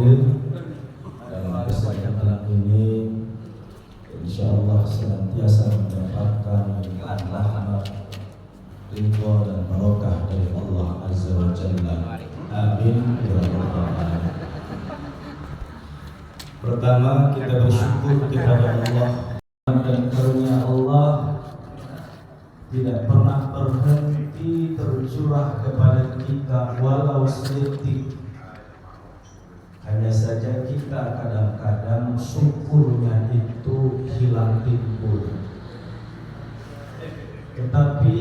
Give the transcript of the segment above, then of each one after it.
hadir dalam kesempatan ini, insyaallah senantiasa mendapatkan rahmat, ridho dan barokah dari Allah Azza wa Jalla. Amin ya rabbal alamin. Pertama, kita bersyukur kepada Allah, dan karunia Allah tidak pernah berhenti tercurah kepada kita walau sedetik. Hanya saja kita kadang-kadang syukurnya itu hilang timbul. Tetapi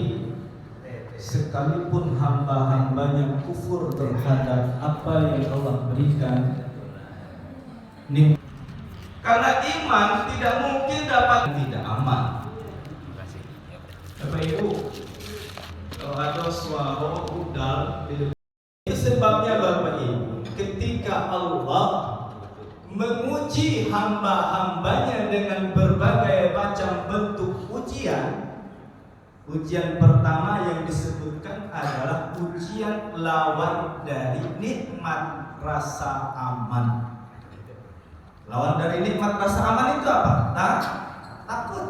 sekalipun hamba-hambanya kufur terhadap apa yang Allah berikan, karena iman tidak mungkin dapat tidak aman. Bapak Ibu, kalau ada suara udal, itu sebabnya Bapak Ibu, ketika Allah menguji hamba-hambanya dengan berbagai macam bentuk ujian, ujian pertama yang disebutkan adalah ujian lawan dari nikmat rasa aman. Lawan dari nikmat rasa aman itu apa? Takut.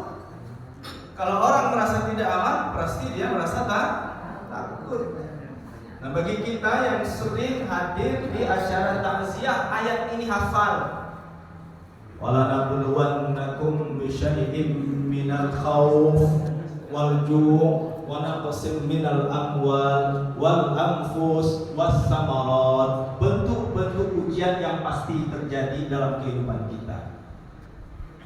Kalau orang merasa tidak aman, pasti dia merasa takut. Nah, bagi kita yang sering hadir di acara takziah, ayat ini hafal. Wala nabluwannakum bisyai'im minal khauf wal ju' wa naqsim minal amwal wal anfus was samarat. Bentuk-bentuk ujian yang pasti terjadi dalam kehidupan kita.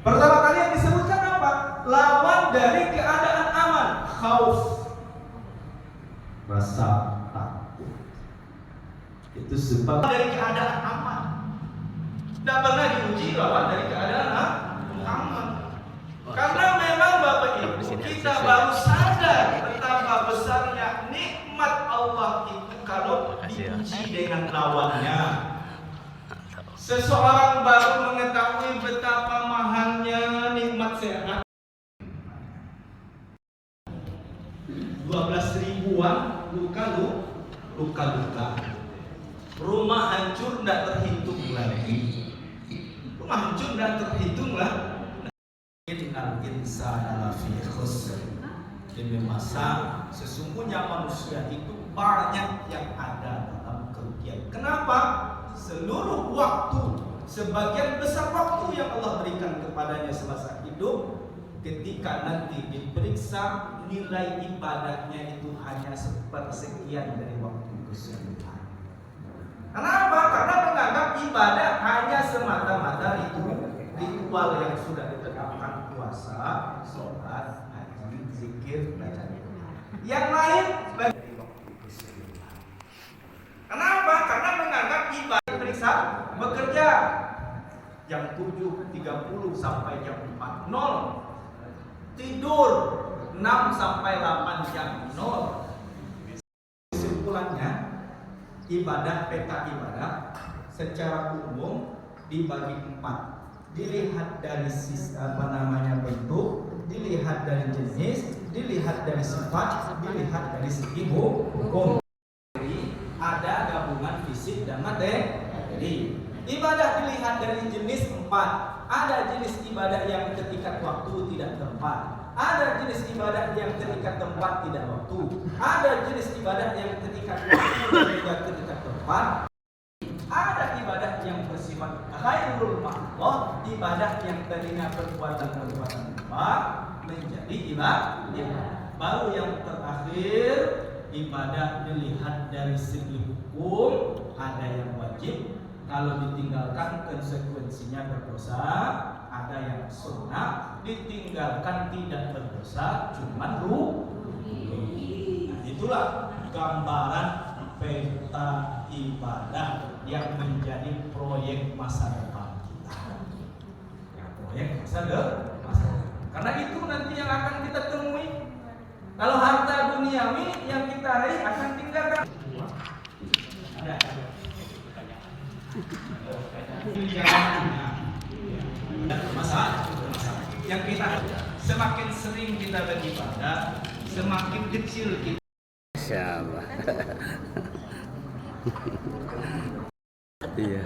Pertama kali yang disebutkan apa? Lawan dari keadaan aman, khauf, rasa takut. Itu sebab dari keadaan aman. Tidak pernah diuji lawan dari keadaan aman. Karena memang Bapak Ibu, kita baru sadar betapa besarnya nikmat Allah itu kalau diuji dengan lawannya. Seseorang baru mengetahui betapa mahalnya nikmat sehat. 12 ribuan luka-luka. Rumah hancur tidak terhitung lagi. Rumah hancur tidak terhitung lah. Innal insana lafi khusr. Demi masa sesungguhnya manusia itu banyak yang ada dalam kerugian. Kenapa? Seluruh waktu, sebagian besar waktu yang Allah berikan kepadanya semasa hidup, ketika nanti diperiksa, nilai ibadahnya itu hanya sepersekian dari waktu keseluruhan. Kenapa? Karena menganggap ibadah hanya semata-mata ritual yang sudah ditetapkan, puasa, sholat, haji, zikir, baca doa. Yang lain bagi waktu keseluruhan. Kenapa? Karena menganggap ibadah periksa bekerja jam 7.30 sampai jam 4.00, tidur 6 sampai 8 jam 0. Kesimpulannya, peta ibadah secara umum dibagi 4. Dilihat dari bentuk, dilihat dari jenis, dilihat dari sifat, dilihat dari segi hukum. Ada gabungan fisik dan materi. Ibadah dilihat dari jenis 4. Ada jenis ibadah yang ketika waktu tidak tempat. Ada jenis ibadah yang ketika tempat tidak waktu. Ada jenis ibadah yang ketika waktu dan juga ketika tempat. Ada ibadah yang bersifat ghairul ma'lum, ibadah yang tadinya perbuatan-perbuatan menjadi ibadah. Baru yang terakhir, ibadah dilihat dari segi hukum, ada yang wajib, kalau ditinggalkan konsekuensinya berdosa, ada yang sunnah, ditinggalkan tidak berdosa, cuman rugi. Nah, itulah gambaran peta ibadah yang menjadi proyek masa depan kita. Proyek masa depan. Karena itu nanti yang akan kita temui. Kalau harta duniawi yang kita raih akan tinggalkan. Ada. Masalah. Yang kita semakin sering kita beribadah, semakin kecil kita. Insyaallah. Iya.